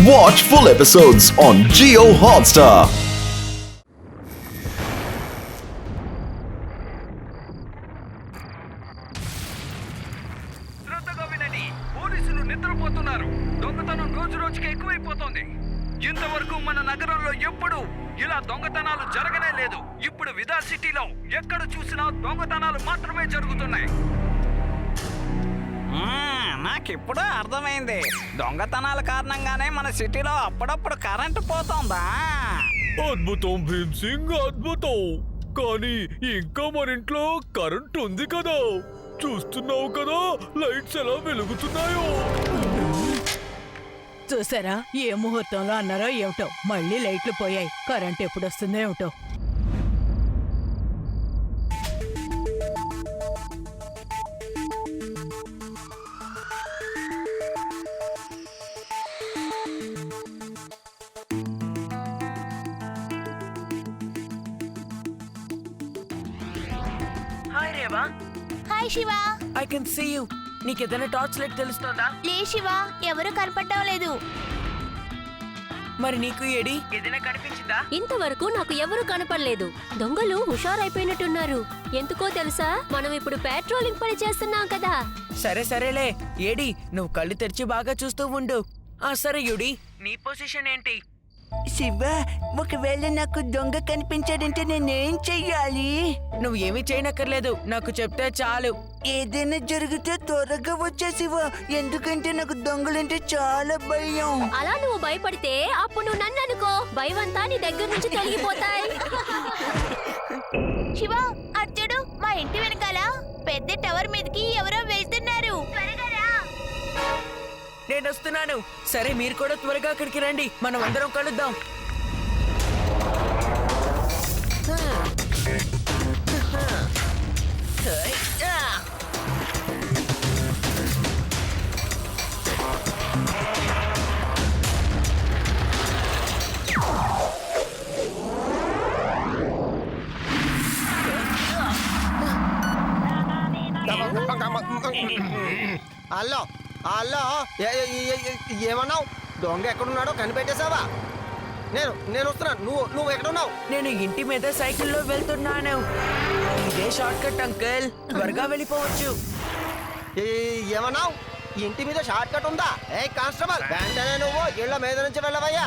Watch full episodes on Jio Hotstar. శ్రద్ధగా వినండి, పోలీసులు నిద్రపోతున్నారు. దొంగతనం రోజు రోజుకి ఎక్కువైపోతోంది. ఇంతవరకు మన నగరంలో ఎప్పుడు ఇలా దొంగతనాలు జరగనే లేదు. ఇప్పుడు విదా సిటీలో ఎక్కడ చూసినా దొంగతనాలు మాత్రమే జరుగుతున్నాయి. నాకిప్పుడు అర్థమైంది. దొంగతనాల కారణంగానే మన సిటీలో అప్పుడప్పుడు కరెంటు పోతుందా? అద్భుతం భీమ్ సింగ్, అద్భుతం. కానీ ఇంకా మన ఇంట్లో కరెంట్ ఉంది కదా, చూస్తున్నావు కదా లైట్స్ ఎలా వెలుగుతున్నాయో. చూసారా, ఏ ముహూర్తంలో అన్నారో ఏమిటో మళ్ళీ లైట్లు పోయాయి. కరెంట్ ఎప్పుడు వస్తుందో ఏమిటో. Hi Reva. Hi Shiva. I can see you. నీకేదైనా టార్చ్ లైట్ తెలుస్తుందా? లే శివ, ఎవరు కనపడటం లేదు. మరి నీకు ఏడి ఏదైనా కనిపించిందా? ఇంతవరకు నాకు ఎవరు కనపడలేదు. దొంగలు హుషారైపోయినట్టున్నారు. ఎందుకో తెలుసా, మనం ఇప్పుడు పెట్రోలింగ్ పని చేస్తున్నాం కదా. సరేలే ఏడి, నువ్వు కళ్ళు తెరిచి బాగా చూస్తూ ఉండు. సరే యుడి, నీ పొజిషన్ ఏంటి? శివ, ఒకవేళ నాకు దొంగ కనిపించాడంటే నేనేం చెయ్యాలి? నువ్వు ఏమీ చేయనక్కర్లేదు, నాకు చెప్తే చాలు. ఏదైనా జరిగితే త్వరగా వచ్చే శివ, ఎందుకంటే నాకు దొంగలంటే చాలా భయం. అలా నువ్వు భయపడితే అప్పుడు నువ్వు నన్ను అనుకో, భయమంతా నీ దగ్గర నుంచి తొలగిపోతాయి. శివ, అర్జుడు, మా ఇంటి వెనకాల పెద్ద టవర్ మీదకి ఎవరో వెళ్తున్నారు. త్వరగా రా. నేను వస్తున్నాను. సరే, మీరు కూడా త్వరగా అక్కడికి రండి, మనం అందరం కలుద్దాం. హలో హలో, ఏమన్నావు? దొంగ ఎక్కడున్నాడో కనిపెట్టేశావా? నేను వస్తున్నాను. నువ్వు ఎక్కడున్నావు? నేను ఇంటి మీద సైకిల్లో వెళ్తున్నాను. ఇదే షార్ట్ కట్ అంకుల్, త్వరగా వెళ్ళిపోవచ్చు. ఏమన్నావు? ఇంటి మీద షార్ట్ కట్ ఉందా? ఏ కానిస్టేబుల్, వెంటనే నువ్వు ఇళ్ల మీద నుంచి వెళ్ళవయ్యా.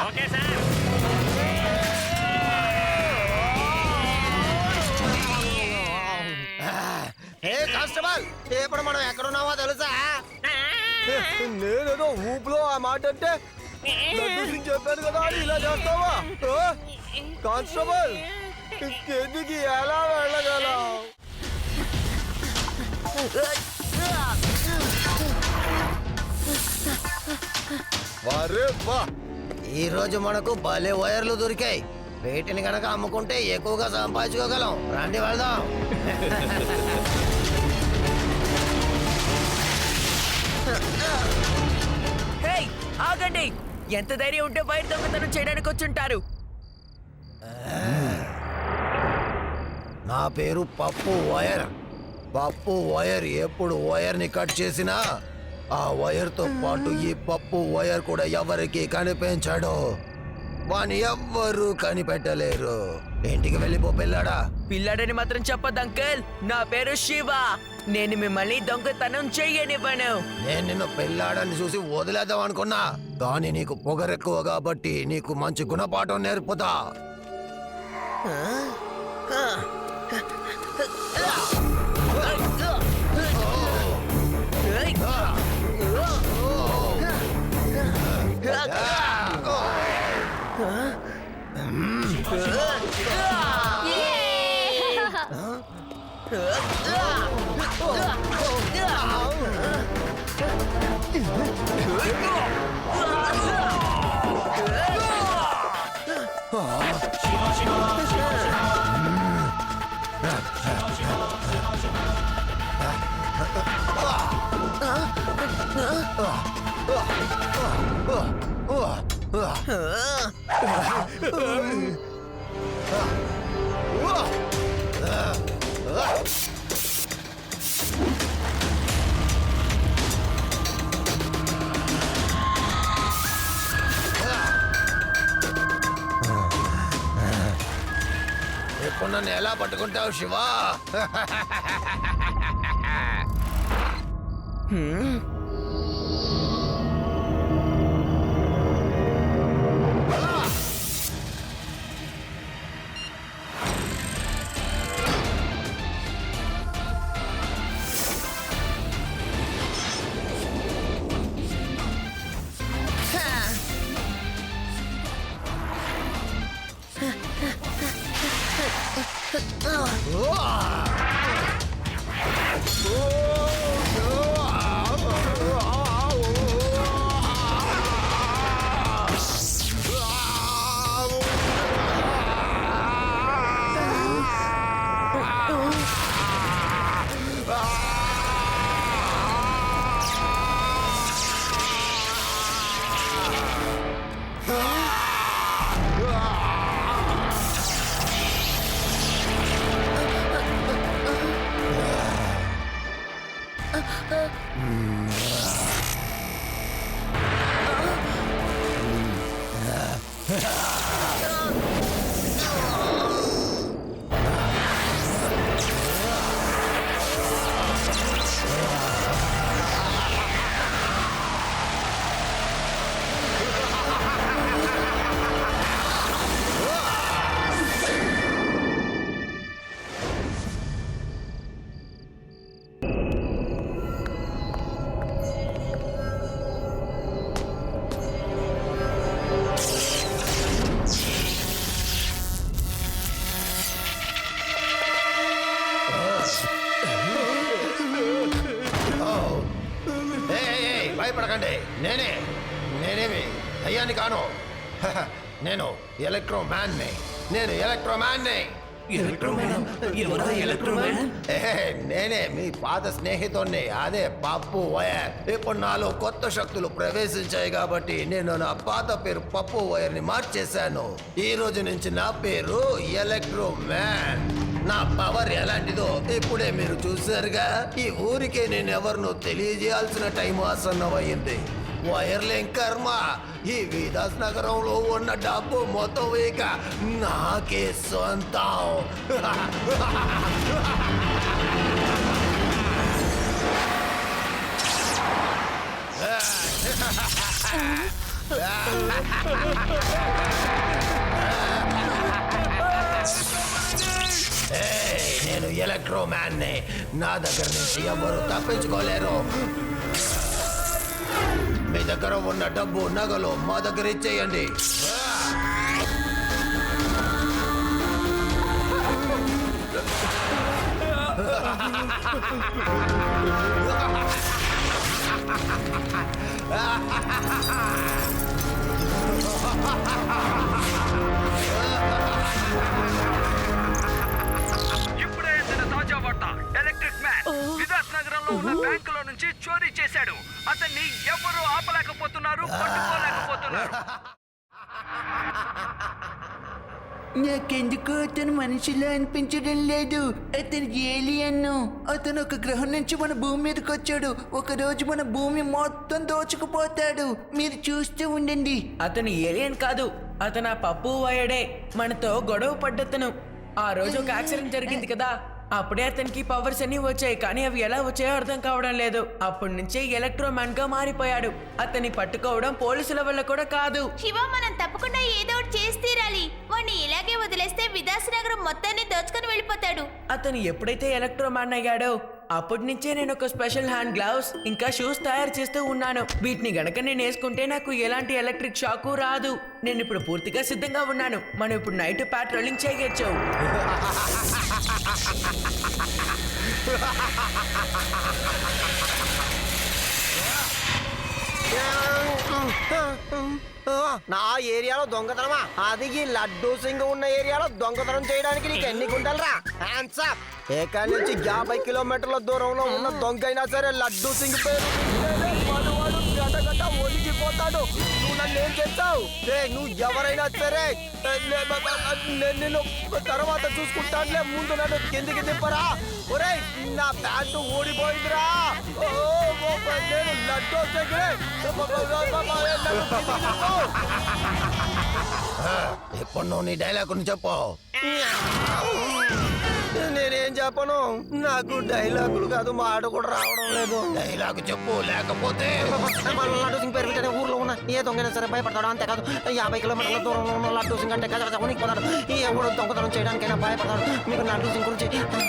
ఏ కానిస్టేబుల్, ఇప్పుడు మనం ఎక్కడున్నామో తెలుసా? నేనేదో ఊపులో ఆ మాట అంటే చెప్పాను కదా అని ఇలా చేస్తావా? కానిస్టేబుల్, ఎందుకు ఎలా వెళ్ళగలం? ఈ రోజు మనకు భలే వైర్లు దొరికాయి. వీటిని కనుక అమ్ముకుంటే ఎక్కువగా సంపాదించుకోగలం. రండి వెళ్దాం. హే, ఆగండి. ఎంత ధైర్యం ఉంటే బయట దొంగతనం చేయడానికి వచ్చుంటారు? నా పేరు పప్పు వైర్. పప్పు వైర్ ఎప్పుడు వైర్ని కట్ చేసినా ఆ వైర్తో పాటు ఈ పప్పు వైర్ కూడా ఎవరికి కనిపించడు. వాని ఎవ్వరూ కనిపెట్టలేరు. ఇంటికి వెళ్ళిపో పిల్లాడా. పిల్లాడని మాత్రం చెప్పదు అంకుల్. నా పేరు శివ. నేను మిమ్మల్ని దొంగతనం చెయ్యనివ్వను. నేను నిన్ను పిల్లాడని చూసి వదిలేద్దాం అనుకున్నా, కానీ నీకు పొగరెక్కువ కాబట్టి నీకు మంచి గుణపాఠం నేర్పుతా. నన్ను ఎలా పట్టుకుంటావు శివా? భయపడకండి, నేనేమి దయ్యాన్ని కాను. నేను ఎలక్ట్రో మ్యాన్ని. నేనే మీ పాత స్నేహితుడిని, అదే పప్పు వైర్. ఇప్పుడు నాలో కొత్త శక్తులు ప్రవేశించాయి కాబట్టి నేను నా పాత పేరు పప్పు వైర్ ని మార్చేశాను. ఈ రోజు నుంచి నా పేరు ఎలక్ట్రో మ్యాన్. నా పవర్ ఎలాంటిదో ఇప్పుడే మీరు చూశారుగా. ఈ ఊరికే నేను ఎవరినో తెలియజేయాల్సిన టైం ఆసన్నమైంది. వైర్లేం కర్మ, ఈ విదాస్ నగరంలో ఉన్న డబ్బు మొత్తం ఇక నాకే సొంతం. నేను ఎలక్ట్రో మ్యాన్ని. నా దగ్గర నుంచి ఎవరు తప్పించుకోలేరు. మీ దగ్గర ఉన్న డబ్బు నగలు మా దగ్గర ఇచ్చేయండి. ఇప్పుడే అందిన తాజా వార్త. ఎలక్ట్రిక్ మ్యాన్ విదాస్ నగరంలో ఉన్న బ్యాంకులో నుంచి చోరీ చేశాడు. అతన్ని ఎవరు ఆపలేకపోతున్నారు, పట్టుకోలేకపోతున్నారు. నాకెందుకు అతను మనిషిలా అనిపించడం లేదు. అతను ఏలియన్. అతను ఒక గ్రహం నుంచి మన భూమి మీదకి వచ్చాడు. ఒక రోజు మన భూమి మొత్తం దోచుకుపోతాడు. మీరు చూస్తూ ఉండండి. అతను ఏలియన్ కాదు, అతను ఆ పప్పు వాయడే. మనతో గొడవ పడ్డతను. ఆ రోజు ఒక యాక్సిడెంట్ జరిగింది కదా, అప్పుడే అతనికి పవర్స్ అన్ని వచ్చాయి. కానీ అవి ఎలా వచ్చాయో అర్థం కావడం లేదు. అప్పటి నుంచే ఎలక్ట్రో మ్యాన్ గా మారిపోయాడు. అతన్ని పట్టుకోవడం పోలీసుల వల్ల కూడా కాదు. శివ, మనం తప్పకుండా ఏదో ఒకటి చేసి తీరాలి. వాడిని ఇలాగే వదిలేస్తే విదాస్ నగరం మొత్తాన్ని దోచుకొని వెళ్ళిపోతాడు. అతను ఎప్పుడైతే ఎలక్ట్రో మ్యాన్ అయ్యాడో అప్పటి నుంచే నేను ఒక స్పెషల్ హ్యాండ్ గ్లౌస్ ఇంకా షూస్ తయారు చేస్తూ ఉన్నాను. వీటిని గనక నేను వేసుకుంటే నాకు ఎలాంటి ఎలక్ట్రిక్ షాకు రాదు. నేను ఇప్పుడు పూర్తిగా సిద్ధంగా ఉన్నాను. మనం ఇప్పుడు నైట్ పాట్రోలింగ్ చేయొచ్చు. నా ఏరియాలో దొంగతనమా? అది ఈ లడ్డూ సింగ్ ఉన్న ఏరియాలో దొంగతనం చేయడానికి నీకు ఎన్ని గుంటలరా? Hands up. ఎక్కడి నుంచి 50 కిలోమీటర్ల దూరంలో ఉన్న దొంగ అయినా సరే లడ్డూ సింగ్ పేరు గట ఒలిగిపోతాడు. నువ్వు నన్ను ఏం చేస్తావు? నువ్వు ఎవరైనా సరే నేను తర్వాత చూసుకుంటానులే. ముందు నన్ను కిందికి దింపరా. ఒరేయ్, నా ప్యాంటు ఊడిపోయిందిరా. నేను లడ్డూ సింగ్. ఇప్పుడు నువ్వు నీ డైలాగ్ చెప్పు. చెప్పను నాకు డైలాగులు కాదు మాట కూడా రావడం లేదు. డైలాగ్ చెప్పు, లేకపోతే మన లడ్డు సింగ్ పేరు పెట్టిన ఊర్లో ఉన్న ఏ దొంగైనా సరే భయపడతాడు. అంతేకాదు 50 కిలోమీటర్ల దూరంలో ఉన్న లడ్డు సింగ్ అంటే గజ ఉనికిపోతాడు. ఎవడు దొంగతనం చేయడానికైనా భయపడతాడు. మీకు లడ్డు సింగ్ గురించి తెలియట్లేదు.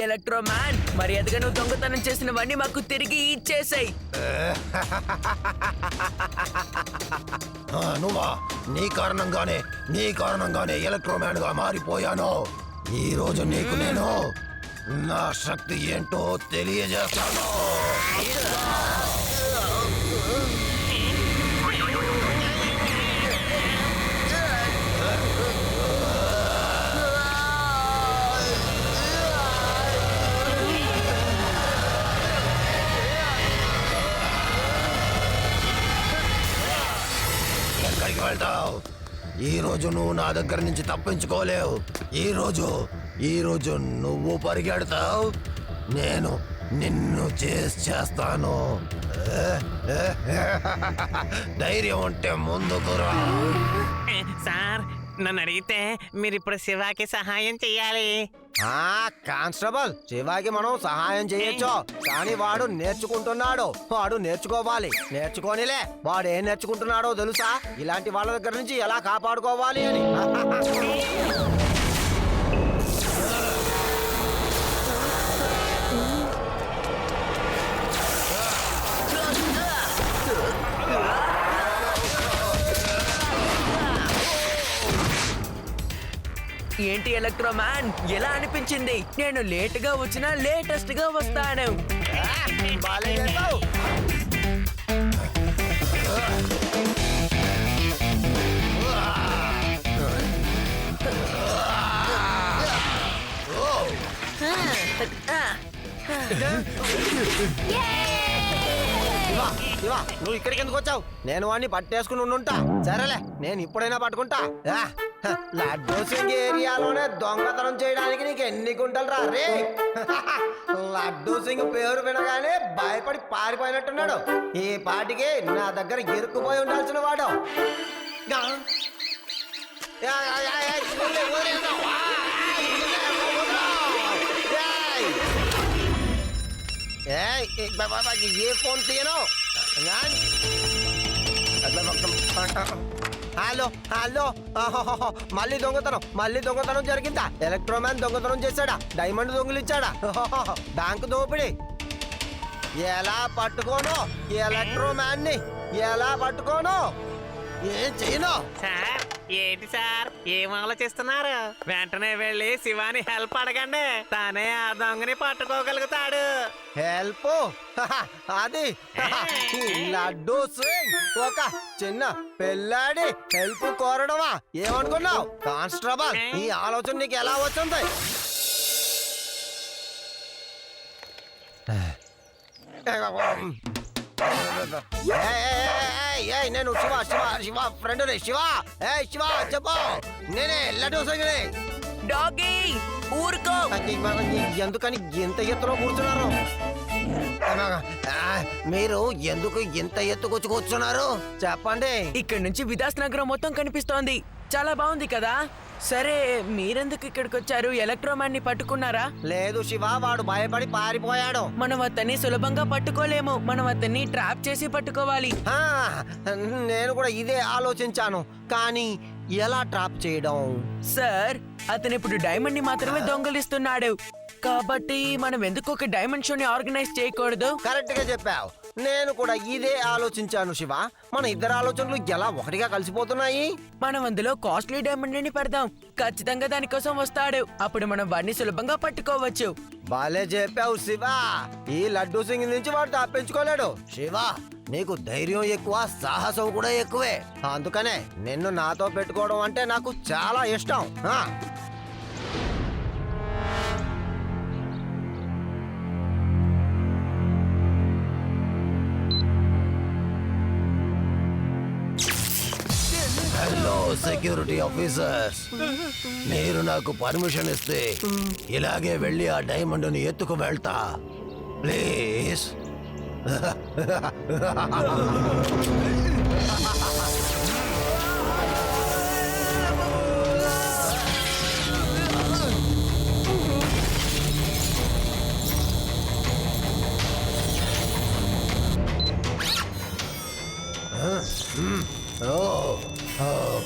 ఎలక్ట్రో మ్యాన్, మర్యాదగా నువ్వు దొంగతనం చేసినవన్నీ మాకు తిరిగి ఇచ్చేసాయి. నువ్వా? నీ కారణంగానే ఎలక్ట్రోమ్యాన్ గా మారిపోయాను. ఈ రోజు నీకు నేను నా శక్తి ఏంటో తెలియజేస్తాను. ఎక్కడికి వెళ్తావు? ఈ రోజు నువ్వు నా దగ్గర నుంచి తప్పించుకోలేవు. ఈ రోజు నువ్వు పరిగెడతావు, నేను నిన్ను చేస్తాను. ధైర్యం ఉంటే ముందుకు రా. సార్, నన్ను అడిగితే మీరు ఇప్పుడు శివాకి సహాయం చెయ్యాలి. కానిస్టేబుల్, శివాకి మనం సహాయం చేయొచ్చు, కానీ వాడు నేర్చుకుంటున్నాడు. వాడు నేర్చుకోవాలి. నేర్చుకోనిలే. వాడు ఏం నేర్చుకుంటున్నాడో తెలుసా? ఇలాంటి వాళ్ళ దగ్గర నుంచి ఎలా కాపాడుకోవాలి అని. ఏంటి ఎలక్ట్రో మ్యాన్, ఎలా అనిపించింది? నేను లేట్ గా వచ్చినా లేటెస్ట్ గా వస్తాను. బాలే చేస్తావు. శివా, నువ్వు ఇక్కడికి ఎందుకు వచ్చావు? నేను వాడిని పట్టేసుకుని ఉండుంటా. సరేలే, నేను ఇప్పుడైనా పట్టుకుంటా. లడ్డూ సింగ్ ఏరియాలోనే దొంగతనం చేయడానికి నీకు ఎన్ని గుంటలు రా రే? లడ్డూ సింగ్ పేరు వినగానే భయపడి పారిపోయినట్టున్నాడు. ఈ పాటికి నా దగ్గర ఇరుక్కుపోయి ఉండాల్సిన వాడు. ఏ ఫోన్ తీయను. హలో హలో, మళ్ళీ దొంగతనం జరిగిందా? ఎలక్ట్రోమ్యాన్ దొంగతనం చేశాడా? డైమండ్ దొంగిలించాడా? బ్యాంకు దోపిడి. ఎలా పట్టుకోను ఎలక్ట్రోమ్యాన్ ని? ఎలా పట్టుకోను? ఏం చేయను. సార్, ఏంటి సార్ ఏం ఆలోచిస్తున్నారు? వెంటనే వెళ్ళి శివాని హెల్ప్ అడగండి. తానే ఆ దొంగని పట్టుకోగలుగుతాడు. హెల్ప్? అది లడ్డూ సింగ్ ఒక చిన్న పిల్లాడి హెల్ప్ కోరడమా? ఏమనుకున్నావు కానిస్టేబుల్? ఈ ఆలోచన నీకు ఎలా వచ్చింది? నేను శివ ఫ్రెండ్ శివ. శివ చెప్పు, నేనే లడ్డూ సింగ్. డాగీ, ఊరుకో. ఎందుకని ఇంత ఎత్తులో కూర్చున్నారు? మీరు ఎందుకు ఇంత ఎత్తుకొచ్చి కూర్చున్నారు చెప్పండి. ఇక్కడ నుంచి విదాస్ నగరం మొత్తం కనిపిస్తోంది. చాలా బాగుంది కదా? సరే, మీరెందుకు ఇక్కడికి వచ్చారు? ఎలక్ట్రోమ్యాన్ ని పట్టుకున్నారా? లేదు శివ, వాడు భయపడి పారిపోయాడు. మనం అతన్ని సులభంగా పట్టుకోలేము. మనం అతన్ని ట్రాప్ చేసి పట్టుకోవాలి. నేను కూడా ఇదే ఆలోచించాను, కానీ ఎలా ట్రాప్ చేయడం? సార్, అతను ఇప్పుడు డైమండ్ ని మాత్రమే దొంగలిస్తున్నాడు. కాబట్టి మనం ఎందుకు ఒక డైమండ్ షోని ఆర్గనైజ్ చేయకూడదు? కరెక్ట్ గా చెప్పావు. నేను కూడా ఇదే ఆలోచించాను శివ. మన ఇద్దరు ఆలోచనలు ఎలా ఒకటిగా కలిసిపోతున్నాయి? మనం అందులో కాస్ట్లీ డైమండ్ ని పెడదాం. ఖచ్చితంగా దానికోసం వస్తాడు. అప్పుడు మనం వాడిని సులభంగా పట్టుకోవచ్చు. బాలే చెప్పావు శివ. ఈ లడ్డూ సింగ్ నుంచి వాడు తప్పించుకోలేడు. శివ, నీకు ధైర్యం ఎక్కువ, సాహసం కూడా ఎక్కువే. అందుకనే నిన్ను నాతో పెట్టుకోవడం అంటే నాకు చాలా ఇష్టం. హలో సెక్యూరిటీ ఆఫీసర్స్, మీరు నాకు పర్మిషన్ ఇస్తే ఇలాగే వెళ్ళి ఆ డైమండ్ ని ఎత్తుకు వెళ్తా ప్లీజ్.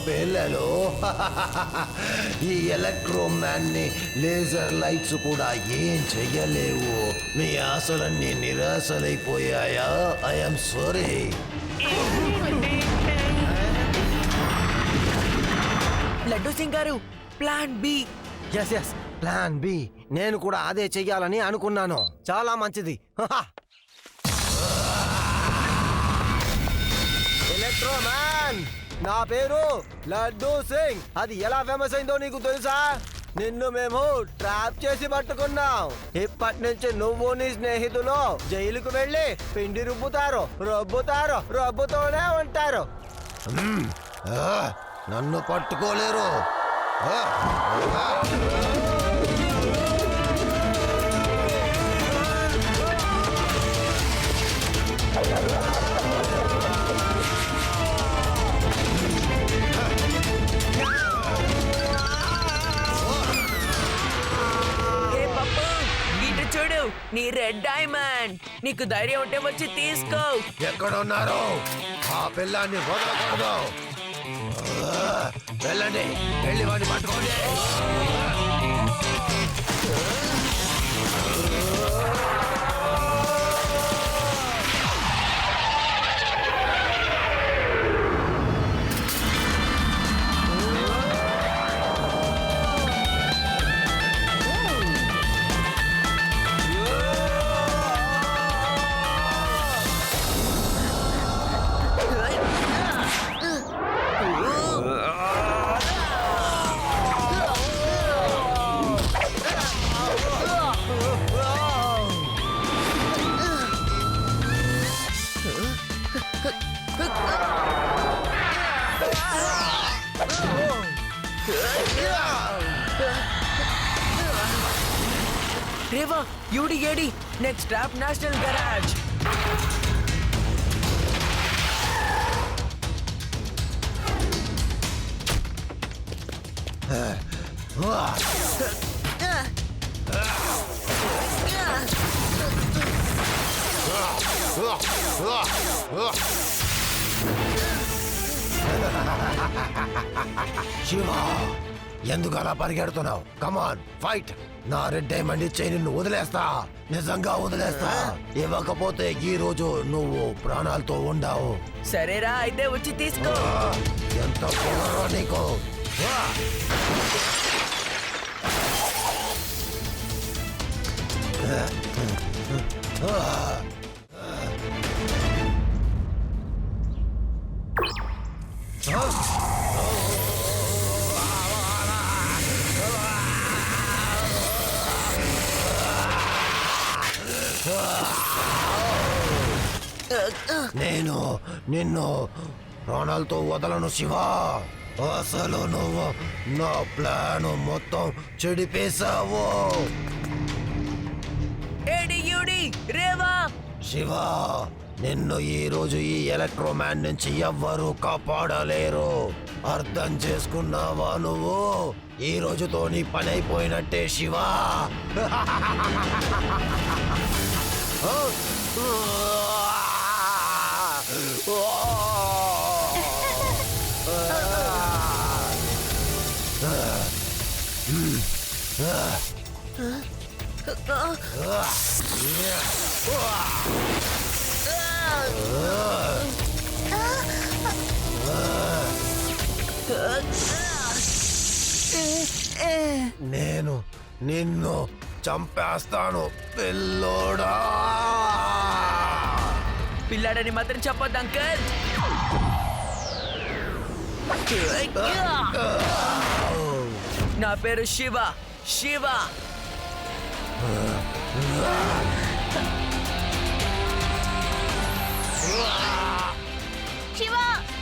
పిల్లలు ఈ ఎలక్ట్రో మ్యాన్ ని లేజర్ లైట్స్ కూడా ఏం చెయ్యలేవు. మీ ఆశలన్నీ నిరాశలైపోయాయా? I'm sorry. లడ్డు సింగ్ గారు, plan B. Yes plan B. నేను కూడా అదే చెయ్యాలని అనుకున్నాను. చాలా మంచిది. ఎలక్ట్రో మ్యాన్, నా పేరు లడ్డూ సింగ్. అది ఎలా ఫేమస్ అయిందో నీకు తెలుసా? నిన్ను మేము ట్రాప్ చేసి పట్టుకున్నాం. ఇప్పటి నుంచి నువ్వు నీ స్నేహితులు జైలుకు వెళ్ళి పిండి రుబ్బుతూనే ఉంటారు. నన్ను పట్టుకోలేరు. చూడు, నీ రెడ్ డైమండ్. నీకు ధైర్యం ఉంటే వచ్చి తీసుకో. ఎక్కడున్నారు? ఆ పిల్లాన్ని వదలకూడదు. వెళ్ళండి, వెళ్ళి వాడిని పట్టుకోండి. రేవా, యూడి ఏడి, next stop national garage. Shiva, ఎందుకు అలా పరిగెడుతున్నావు? Come on fight. నా రెడ్ డైమండ్ ఇచ్చే నిన్ను వదిలేస్తా, నిజంగా వదిలేస్తా. ఇవ్వకపోతే ఈ రోజు నువ్వు ప్రాణాలతో ఉండవు. సరేరా, అయితే వచ్చి తీసుకో. ఎంత పొగరో నీకు. నేను నిన్ను ప్రాణాలతో వదలను శివ. అసలు నువ్వు నా ప్లాన్ మొత్తం చెడిపేశావు. ఏడి యూడి, రేవా. శివ, నిన్ను ఈ రోజు ఈ ఎలక్ట్రో మ్యాన్ నుంచి ఎవ్వరూ కాపాడలేరు. అర్థం చేసుకున్నావా నువ్వు? ఈ రోజుతో నీ పని అయిపోయినట్టే శివ. నేను నిన్ను చంపేస్తాను పిల్లోడా. పిల్లాడని మాత్రం చెప్పొద్దు అంకల్. నా పేరు శివ. శివ. శివ,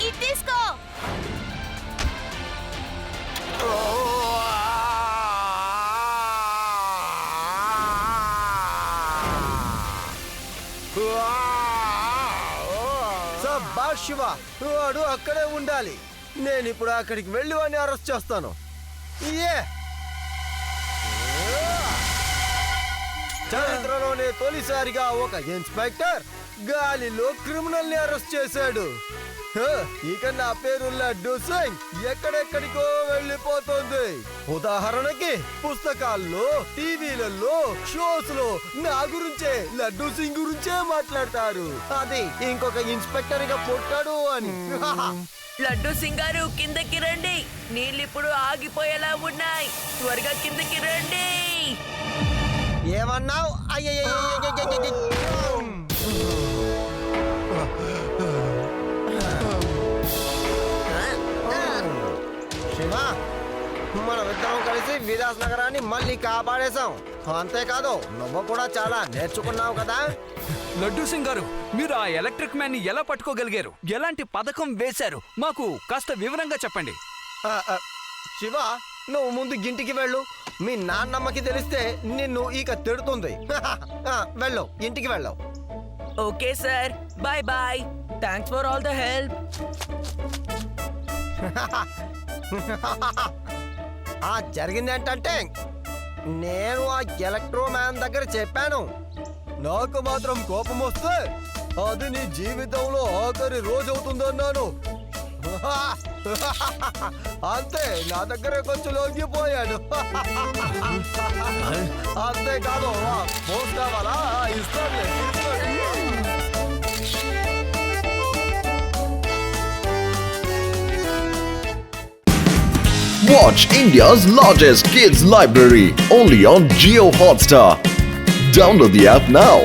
ఇది తీసుకో. శివ, వాడు అక్కడే ఉండాలి. నేను ఇప్పుడు అక్కడికి వెళ్ళి వాడిని అరెస్ట్ చేస్తాను. చరిత్రలోనే తొలిసారిగా ఒక ఇన్స్పెక్టర్ గాలిలో క్రిమినల్ ని అరెస్ట్ చేశాడు. ఇక నా పేరు లడ్డు సింగ్ ఎక్కడెక్కడికో వెళ్ళిపోతుంది. ఉదాహరణకి పుస్తకాల్లో, టీవీలలో, షోస్ లో నా గురించే, లడ్డు సింగ్ గురించే మాట్లాడతారు. అది ఇంకొక ఇన్స్పెక్టర్ గా పుట్టాడు అని. లడ్డు సింగారు కిందకి రండి, నీళ్ళు ఇప్పుడు ఆగిపోయేలా ఉన్నాయి, త్వరగా కిందకి రండి. ఏమన్నావు? శివ, మనమిద్దరం కలిసి విలాస్ నగరాన్ని మళ్ళీ కాపాడేశాం. అంతేకాదు నువ్వు కూడా చాలా నేర్చుకున్నావు కదా. లడ్డూ సింగ్ గారు, మీరు ఆ ఎలక్ట్రిక్ మ్యాన్ ని ఎలా పట్టుకోగలిగారు? ఎలాంటి పథకం వేశారు? మాకు కాస్త వివరంగా చెప్పండి. శివ, నువ్వు ముందు ఇంటికి వెళ్ళు. మీ నాన్నమ్మకి తెలిస్తే నిన్ను ఇక తిడుతుంది. వెళ్ళు, ఇంటికి వెళ్ళు. Okay sir, bye bye, thanks for all the help. జరిగింది ఏంటంటే, నేను ఆ ఎలక్ట్రో మ్యాన్ దగ్గర చెప్పాను. నాకు మాత్రం కోపం వస్తే అది నీ జీవితంలో ఆఖరి రోజు అవుతుందన్నాను. అంతే, నా దగ్గర కొంచెం లొంగిపోయాడు. అంతేకాదు, ఫోన్ కావాలా? ఇస్తానులే. Watch India's largest kids library only on Jio Hotstar. Download the app now.